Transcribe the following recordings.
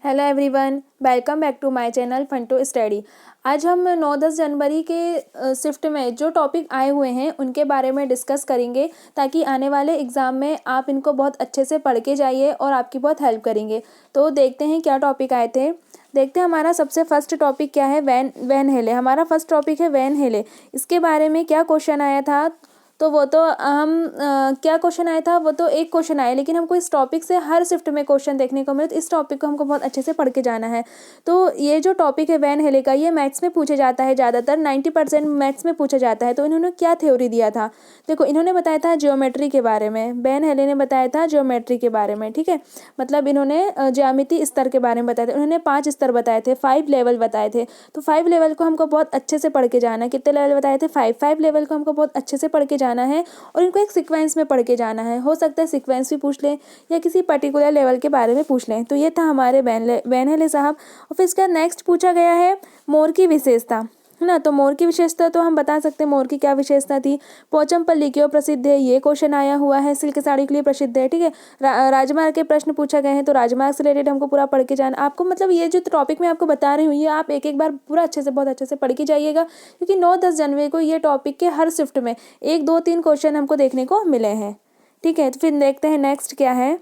Hello everyone, welcome back to my channel fun to study. आज हम 9-10 जनवरी के shift में जो टॉपिक आए हुए हैं उनके बारे में डिस्कस करेंगे ताकि आने वाले एग्ज़ाम में आप इनको बहुत अच्छे से पढ़ के जाइए और आपकी बहुत हेल्प करेंगे। तो देखते हैं क्या टॉपिक आए थे। देखते हैं हमारा सबसे फर्स्ट टॉपिक क्या है। वैन हेले हमारा फर्स्ट टॉपिक है। वैन हेले इसके बारे में क्या क्वेश्चन आया था, तो वो तो क्या क्वेश्चन आया था, वो तो एक क्वेश्चन आया, लेकिन हमको इस टॉपिक से हर शिफ्ट में क्वेश्चन देखने को मिले, तो इस टॉपिक को हमको बहुत अच्छे से पढ़ के जाना है। तो ये जो टॉपिक है वैन हेले का, ये मैथ्स में पूछे जाता है, ज़्यादातर 90% मैथ्स में पूछा जाता है। तो इन्होंने क्या थ्योरी दिया था, देखो इन्होंने बताया था ज्योमेट्री के बारे में। वैन हेले ने बताया था ज्योमेट्री के बारे में, ठीक है। मतलब इन्होंने ज्यामिति स्तर के बारे में बताया था। उन्होंने 5 स्तर बताए थे, 5 लेवल बताए थे। तो 5 लेवल को हमको बहुत अच्छे से पढ़ के जाना है। कितने लेवल बताए थे? 5 लेवल को हमको बहुत अच्छे से पढ़ के जाना है और इनको एक सीक्वेंस में पढ़ के जाना है। हो सकता है सीक्वेंस भी पूछ लें या किसी पर्टिकुलर लेवल के बारे में पूछ लें। तो ये था हमारे वैन हेले साहब। और फिर इसका नेक्स्ट पूछा गया है मोर की विशेषता, है ना। तो मोर की विशेषता तो हम बता सकते हैं, मोर की क्या विशेषता थी। पोचमपल्ली क्यों प्रसिद्ध है, ये क्वेश्चन आया हुआ है। सिल्क साड़ी के लिए प्रसिद्ध है, ठीक है। राजमार्ग के प्रश्न पूछा गए हैं, तो राजमार्ग से रिलेटेड हमको पूरा पढ़ के जाना आपको। मतलब ये जो टॉपिक मैं आपको बता रही हूँ, ये आप एक एक बार पूरा अच्छे से, बहुत अच्छे से पढ़ के जाइएगा, क्योंकि 9-10 जनवरी को ये टॉपिक के हर शिफ्ट में 1-2-3 क्वेश्चन हमको देखने को मिले हैं, ठीक है। तो फिर देखते हैं नेक्स्ट क्या है।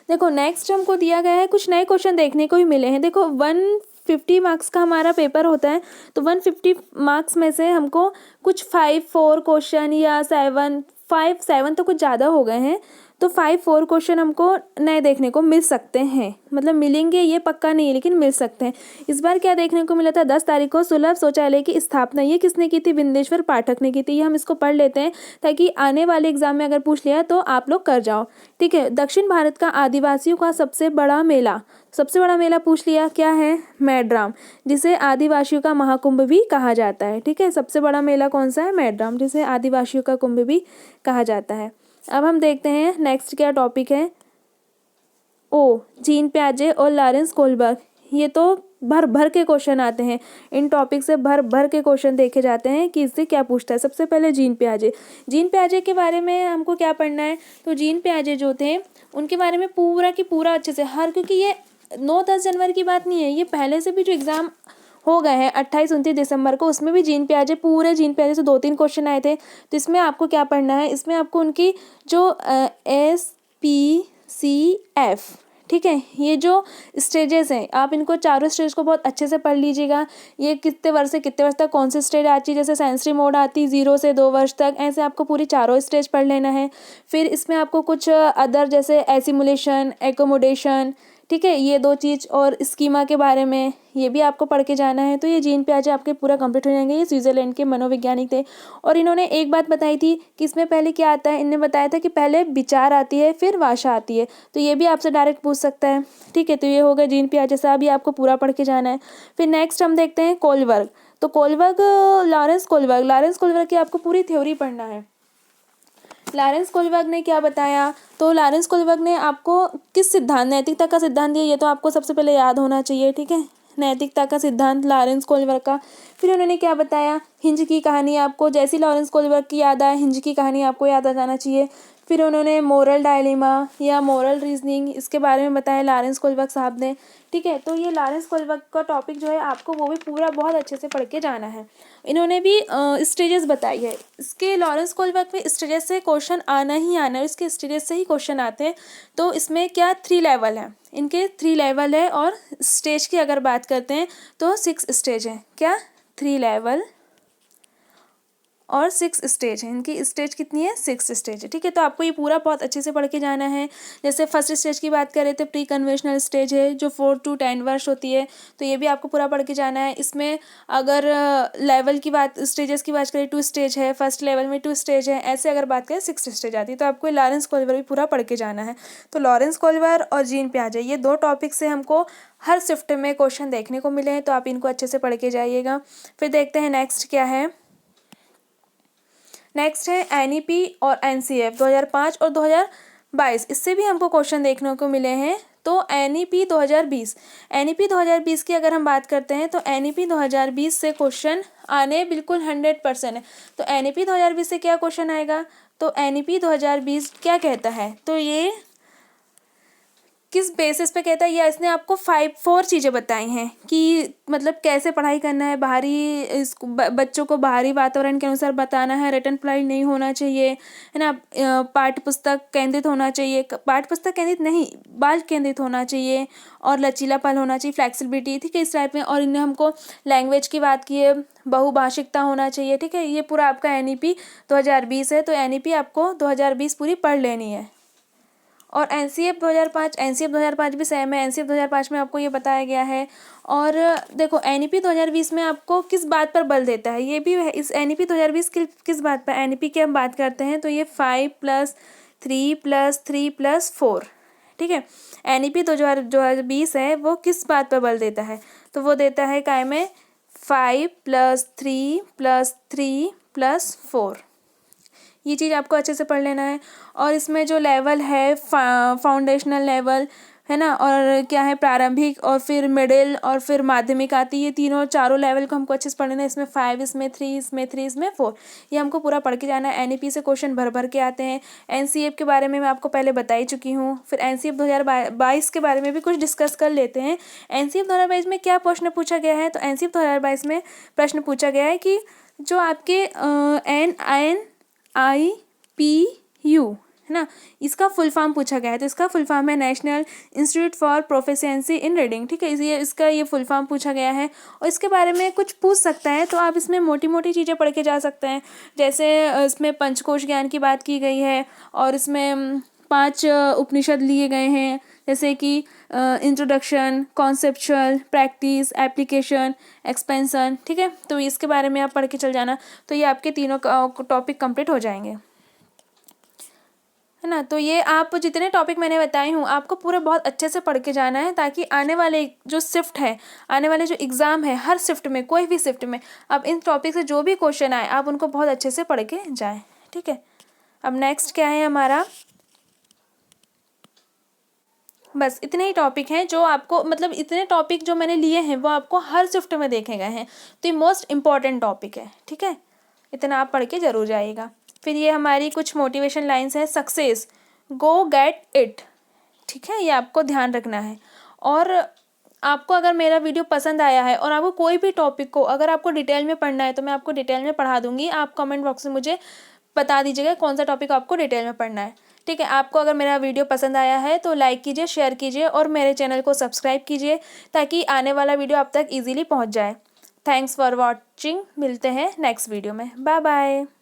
देखो नेक्स्ट हमको दिया गया है, कुछ नए क्वेश्चन देखने को ही मिले हैं। देखो 150 मार्क्स का हमारा पेपर होता है, तो 150 मार्क्स में से हमको कुछ 5-4 क्वेश्चन या 7 तो कुछ ज़्यादा हो गए हैं, तो 5-4 क्वेश्चन हमको नए देखने को मिल सकते हैं। मतलब मिलेंगे ये पक्का नहीं है, लेकिन मिल सकते हैं। इस बार क्या देखने को मिला था, 10 तारीख को सुलभ शौचालय की स्थापना, ये किसने की थी? बिंदेश्वर पाठक ने की थी। ये हम इसको पढ़ लेते हैं ताकि आने वाले एग्जाम में अगर पूछ लिया तो आप लोग कर जाओ, ठीक है। दक्षिण भारत का आदिवासियों का सबसे बड़ा मेला, सबसे बड़ा मेला पूछ लिया, क्या है? मेड्राम, जिसे आदिवासियों का महाकुंभ भी कहा जाता है, ठीक है। सबसे बड़ा मेला कौन सा है? मेड्राम, जिसे आदिवासियों का कुंभ भी कहा जाता है। अब हम देखते हैं नेक्स्ट क्या टॉपिक है। जीन पियाजे और लॉरेंस कोलबर्ग, ये तो भर भर के क्वेश्चन आते हैं। इन टॉपिक से भर भर के क्वेश्चन देखे जाते हैं कि इससे क्या पूछता है। सबसे पहले जीन पियाजे के बारे में हमको क्या पढ़ना है। तो जीन पियाजे जो थे उनके बारे में पूरा की पूरा अच्छे से क्योंकि ये 9-10 जनवरी की बात नहीं है, ये पहले से भी जो एग्ज़ाम हो गए हैं 28-29 दिसंबर को, उसमें भी पूरे जीन पियाजे से 2-3 क्वेश्चन आए थे। तो इसमें आपको क्या पढ़ना है, इसमें आपको उनकी जो SPCF, ठीक है, ये जो स्टेजेस हैं, आप इनको चारों स्टेज को बहुत अच्छे से पढ़ लीजिएगा। ये कितने वर्ष से कितने वर्ष तक कौन सी स्टेज आती है, जैसे सेंसरी मोड आती है 0 से 2 वर्ष तक, ऐसे आपको पूरी चारों स्टेज पढ़ लेना है। फिर इसमें आपको कुछ अदर जैसे एसिमुलेशन, एकोमोडेशन, ठीक है, ये 2 चीज़, और स्कीमा के बारे में ये भी आपको पढ़ के जाना है। तो ये जीन पियाजे आपके पूरा कंप्लीट हो जाएंगे। ये स्विट्जरलैंड के मनोवैज्ञानिक थे। और इन्होंने एक बात बताई थी कि इसमें पहले क्या आता है, इन्होंने बताया था कि पहले विचार आती है फिर भाषा आती है। तो ये भी आपसे डायरेक्ट पूछ सकता है, ठीक है। तो ये हो गया जीन पियाजे साहब, ये आपको पूरा पढ़ के जाना है। फिर नेक्स्ट हम देखते हैं कोलबर्ग। तो लॉरेंस कोलबर्ग की आपको पूरी थ्योरी पढ़ना है। लॉरेंस कोलबर्ग ने क्या बताया, तो लॉरेंस कोलबर्ग ने आपको किस सिद्धांत, नैतिकता का सिद्धांत दिया, ये तो आपको सबसे पहले याद होना चाहिए, ठीक है। नैतिकता का सिद्धांत लॉरेंस कोलबर्ग का। फिर उन्होंने क्या बताया, हिंज की कहानी, आपको जैसी लॉरेंस कोलबर्ग की याद आए, हिंज की कहानी आपको याद आ जाना चाहिए। फिर उन्होंने मोरल डायलेमा या मोरल रीजनिंग, इसके बारे में बताया लॉरेंस कोलबर्ग साहब ने, ठीक है। तो ये लॉरेंस कोलबर्ग का टॉपिक जो है आपको वो भी पूरा बहुत अच्छे से पढ़ के जाना है। इन्होंने भी स्टेजेस बताई है। इसके लॉरेंस कोलबर्ग में स्टेजेस से क्वेश्चन आना ही आना है, इसके स्टेजेस से ही क्वेश्चन आते हैं। तो इसमें क्या 3 लेवल है, इनके 3 लेवल है। और स्टेज की अगर बात करते हैं तो 6 स्टेज है। क्या? 3 लेवल और 6 स्टेज है। इनकी स्टेज कितनी है? 6 स्टेज है, ठीक है। तो आपको ये पूरा बहुत अच्छे से पढ़ के जाना है। जैसे फर्स्ट स्टेज की बात करें तो प्री कन्वेंशनल स्टेज है, जो 4 to 10 वर्ष होती है। तो ये भी आपको पूरा पढ़ के जाना है। इसमें अगर लेवल की बात, स्टेजेस की बात करें, 2 स्टेज है, फर्स्ट लेवल में 2 स्टेज है, ऐसे अगर बात करें 6 स्टेज आती है। तो आपको लॉरेंस कोलबर्ग भी पूरा पढ़ के जाना है। तो लॉरेंस कोलबर्ग और जीन पियाजे, ये 2 टॉपिक से हमको हर शिफ्ट में क्वेश्चन देखने को मिले हैं, तो आप इनको अच्छे से पढ़ के जाइएगा। फिर देखते हैं नेक्स्ट क्या है। नेक्स्ट है एनईपी और एनसीएफ 2005 और 2022, इससे भी हमको क्वेश्चन देखने को मिले हैं। तो एनईपी 2020 की अगर हम बात करते हैं तो एनईपी 2020 से क्वेश्चन आने बिल्कुल 100% है। तो एनईपी 2020 से क्या क्वेश्चन आएगा, तो एनईपी 2020 क्या कहता है, तो ये किस बेसिस पे कहता है, या इसने आपको 4 चीज़ें बताई हैं कि मतलब कैसे पढ़ाई करना है, बाहरी बच्चों को बाहरी वातावरण के अनुसार बताना है, रिटन पढ़ाई नहीं होना चाहिए, है ना, पाठ्य पुस्तक केंद्रित होना चाहिए, पाठ्य पुस्तक केंद्रित नहीं, बाल केंद्रित होना चाहिए, और लचीलापन होना चाहिए, फ्लेक्सिबिलिटी, ठीक है, इस टाइप में। और इन्हें हमको लैंग्वेज की बात की है, बहुभाषिकता होना चाहिए, ठीक है। ये पूरा आपका NEP 2020 है, तो NEP आपको 2020 पूरी पढ़ लेनी है। और NCF 2005 भी सेम है। NCF 2005 में आपको ये बताया गया है। और देखो NEP 2020 में आपको किस बात पर बल देता है, ये भी है। इस NEP 2020 किस बात पर NEP की हम बात करते हैं, तो ये 5+3+3+4, ठीक है। NEP 2020 है वो किस बात पर बल देता है, तो वो देता है काय में 5+3+3+4। ये चीज़ आपको अच्छे से पढ़ लेना है। और इसमें जो लेवल है फाउंडेशनल लेवल है ना, और क्या है प्रारंभिक, और फिर मिडिल, और फिर माध्यमिक आती है। ये तीनों चारों लेवल को हमको अच्छे से पढ़ लेना है। इसमें 5, इसमें 3, इसमें 3, इसमें 4, ये हमको पूरा पढ़ के जाना है। NEP से क्वेश्चन भर भर के आते हैं। NCF के बारे में मैं आपको पहले बता ही चुकी हूँ। फिर NCF 2022 के बारे में भी कुछ डिस्कस कर लेते हैं। NCF 2022 में क्या प्रश्न पूछा गया है, तो NCF 2022 में प्रश्न पूछा गया है कि जो आपके NIPU है ना, इसका फुल फॉर्म पूछा गया है। तो इसका फुल फॉर्म है national institute for proficiency in reading, ठीक है। इसका ये फुल फॉर्म पूछा गया है। और इसके बारे में कुछ पूछ सकता है, तो आप इसमें मोटी मोटी चीज़ें पढ़ के जा सकते हैं। जैसे इसमें पंचकोश ज्ञान की बात की गई है, और इसमें 5 उपनिषद लिए गए हैं, जैसे कि introduction, conceptual, practice, application, expansion, ठीक है। तो इसके बारे में आप पढ़ के चल जाना, तो ये आपके तीनों टॉपिक कंप्लीट हो जाएंगे, है ना। तो ये आप जितने टॉपिक मैंने बताए हूँ आपको पूरे बहुत अच्छे से पढ़ के जाना है, ताकि आने वाले जो शिफ्ट है, आने वाले जो एग्ज़ाम है, हर शिफ्ट में, कोई भी शिफ्ट में, अब इन टॉपिक से जो भी क्वेश्चन आए आप उनको बहुत अच्छे से पढ़ के जाएँ, ठीक है। अब नेक्स्ट क्या है हमारा, बस इतने ही टॉपिक हैं जो आपको, मतलब इतने टॉपिक जो मैंने लिए हैं वो आपको हर शिफ्ट में देखे गए हैं। तो ये मोस्ट इम्पॉर्टेंट टॉपिक है, ठीक है। इतना आप पढ़ के जरूर जाइएगा। फिर ये हमारी कुछ मोटिवेशन लाइंस है। सक्सेस, गो गेट इट, ठीक है, ये आपको ध्यान रखना है। और आपको अगर मेरा वीडियो पसंद आया है और आपको कोई भी टॉपिक को अगर आपको डिटेल में पढ़ना है, तो मैं आपको डिटेल में पढ़ा दूंगी। आप कमेंट बॉक्स में मुझे बता दीजिएगा कौन सा टॉपिक आपको डिटेल में पढ़ना है, ठीक है। आपको अगर मेरा वीडियो पसंद आया है तो लाइक कीजिए, शेयर कीजिए, और मेरे चैनल को सब्सक्राइब कीजिए, ताकि आने वाला वीडियो आप तक ईजिली पहुंच जाए। Thanks for watching. मिलते हैं नेक्स्ट वीडियो में। Bye bye.